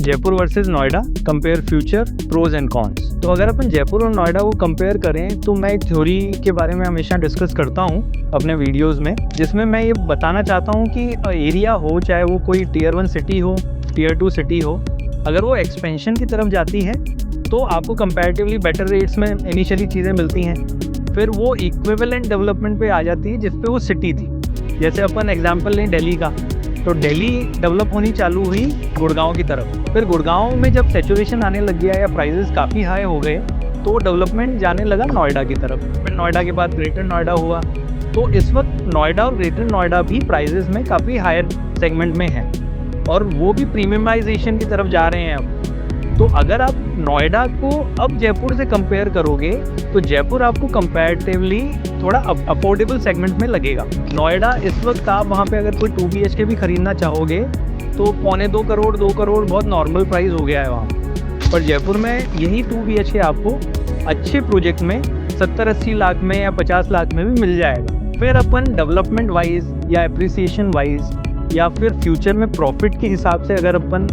Jaipur versus Noida, compare future, pros and cons. तो अगर अपन जयपुर और नोएडा को कंपेयर करें तो मैं एक थ्योरी के बारे में हमेशा डिस्कस करता हूँ अपने वीडियोस में, जिसमें मैं ये बताना चाहता हूँ कि एरिया हो, चाहे वो कोई टीयर 1 सिटी हो, टीयर 2 सिटी हो, अगर वो एक्सपेंशन की तरफ जाती है तो आपको कंपैरेटिवली बेटर रेट्स में इनिशियली चीज़ें मिलती हैं, फिर वो इक्विवेलेंट डेवलपमेंट पे आ जाती है जिस पे वो सिटी थी। जैसे अपन एग्जांपल लें दिल्ली का, तो दिल्ली डेवलप होनी चालू हुई गुड़गांव की तरफ, फिर गुड़गांव में जब सैचुरेशन आने लग गया या प्राइसेस काफ़ी हाई हो गए तो डेवलपमेंट जाने लगा नोएडा की तरफ, फिर नोएडा के बाद ग्रेटर नोएडा हुआ। तो इस वक्त नोएडा और ग्रेटर नोएडा भी प्राइसेस में काफ़ी हायर सेगमेंट में है और वो भी प्रीमियमाइजेशन की तरफ जा रहे हैं अब। तो अगर आप नोएडा को अब जयपुर से कंपेयर करोगे तो जयपुर आपको कंपैरेटिवली थोड़ा अफोर्डेबल सेगमेंट में लगेगा। नोएडा इस वक्त आप वहाँ पे अगर कोई 2 BHK भी खरीदना चाहोगे तो 2.25 करोड़ 2 करोड़ बहुत नॉर्मल प्राइस हो गया है वहाँ। पर जयपुर में यही 2 BHK आपको अच्छे प्रोजेक्ट में 70-80 लाख में या 50 लाख में भी मिल जाएगा। फिर अपन डेवलपमेंट वाइज या एप्रिसिएशन वाइज या फिर फ्यूचर में प्रॉफिट के हिसाब से अगर अपन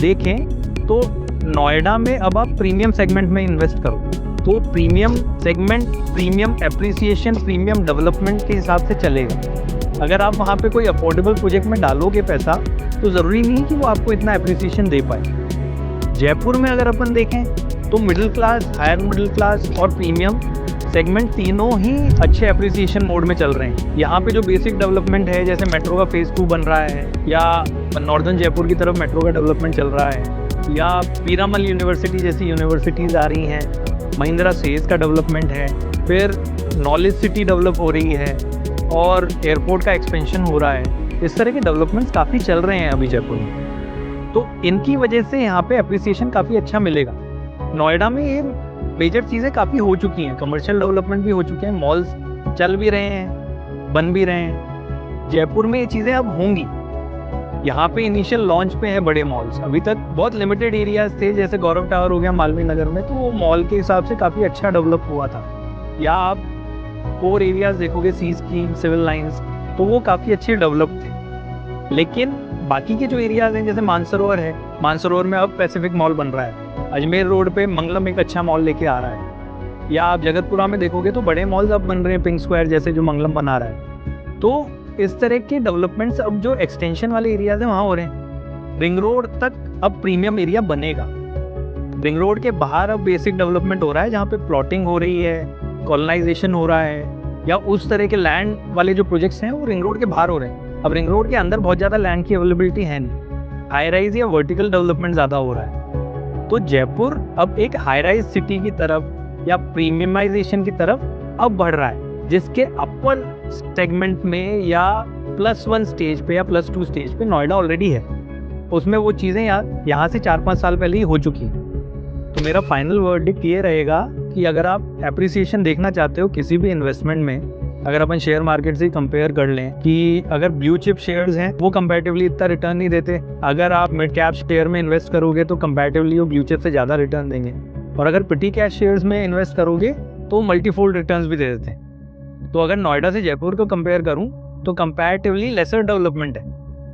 देखें तो नोएडा में अब आप प्रीमियम सेगमेंट में इन्वेस्ट करो तो premium segment, premium appreciation, premium development के हिसाब से चलेगा। अगर आप वहाँ पे कोई अफोर्डेबल प्रोजेक्ट में डालोगे पैसा तो ज़रूरी नहीं कि वो आपको इतना एप्रिसिएशन दे पाए। जयपुर में अगर अपन देखें तो middle class, higher middle class और प्रीमियम सेगमेंट तीनों ही अच्छे एप्रिसिएशन मोड में चल रहे हैं। यहाँ पे जो बेसिक डेवलपमेंट है, जैसे मेट्रो का फेज़ 2 बन रहा है या नॉर्दर्न जयपुर की तरफ मेट्रो का डेवलपमेंट चल रहा है या पीरामल यूनिवर्सिटी जैसी यूनिवर्सिटीज़ आ रही हैं, महिंद्रा सेज का डेवलपमेंट है, फिर नॉलेज सिटी डेवलप हो रही है और एयरपोर्ट का एक्सपेंशन हो रहा है। इस तरह के डेवलपमेंट्स काफ़ी चल रहे हैं अभी जयपुर में, तो इनकी वजह से यहाँ पे एप्रिसिएशन काफ़ी अच्छा मिलेगा। नोएडा में ये मेजर चीज़ें काफ़ी हो चुकी हैं, कमर्शियल डेवलपमेंट भी हो चुके हैं, मॉल्स चल भी रहे हैं, बन भी रहे हैं। जयपुर में ये चीज़ें अब होंगी। यहाँ पे इनिशियल लॉन्च पे है बड़े मॉल्स, अभी तक बहुत लिमिटेड एरियाज थे, जैसे गौरव टावर हो गया मालवीय नगर में, तो वो मॉल के हिसाब से काफ़ी अच्छा डेवलप हुआ था। या आप कोर एरियाज देखोगे, सी स्कीम, सिविल लाइंस, तो वो काफ़ी अच्छे डेवलप थे। लेकिन बाकी के जो एरियाज हैं, जैसे मानसरोवर है, मानसरोवर में अब पैसिफिक मॉल बन रहा है, अजमेर रोड पे मंगलम एक अच्छा मॉल लेके आ रहा है, या आप जगतपुरा में देखोगे तो बड़े मॉल्स अब बन रहे हैं, पिंक स्क्वायर जैसे जो मंगलम बना रहा है। तो इस तरह के डेवलपमेंट्स अब जो एक्सटेंशन वाले एरियाज हैं वहाँ हो रहे हैं। रिंग रोड तक अब प्रीमियम एरिया बनेगा। रिंग रोड के बाहर अब बेसिक डेवलपमेंट हो रहा है, जहाँ पे प्लॉटिंग हो रही है, कॉलोनाइजेशन हो रहा है, या उस तरह के लैंड वाले जो प्रोजेक्ट्स हैं वो रिंग रोड के बाहर हो रहे हैं। अब रिंग रोड के अंदर बहुत ज़्यादा लैंड की अवेलेबिलिटी है नहीं, हाई राइज या वर्टिकल डेवलपमेंट ज़्यादा हो रहा है। तो जयपुर अब एक हाई राइज सिटी की तरफ या प्रीमियमाइजेशन की तरफ अब बढ़ रहा है, जिसके अपर सेगमेंट में या +1 स्टेज पे या +2 स्टेज पे नोएडा ऑलरेडी है। उसमें वो चीज़ें यहाँ से 4-5 साल पहले ही हो चुकी हैं। तो मेरा फाइनल वर्डिक्ट ये रहेगा कि अगर आप एप्रिसिएशन देखना चाहते हो किसी भी इन्वेस्टमेंट में, अगर अपन शेयर मार्केट से कंपेयर कर लें कि अगर ब्लू चिप शेयर्स हैं वो कंपैरेटिवली इतना रिटर्न नहीं देते, अगर आप मिड कैप शेयर में इन्वेस्ट करोगे तो कंपैरेटिवली वो ब्लू चिप से ज़्यादा रिटर्न देंगे, और अगर पिटी कैश शेयर्स में इन्वेस्ट करोगे तो मल्टीफोल्ड रिटर्न भी दे देते हैं। तो अगर नोएडा से जयपुर को कंपेयर करूं तो कंपैरेटिवली लेसर डेवलपमेंट है,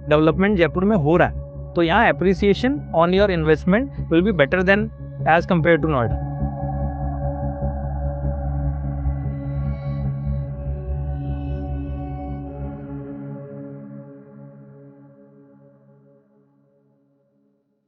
डेवलपमेंट जयपुर में हो रहा है, तो यहाँ appreciation on your investment will be better than as compared to Noida.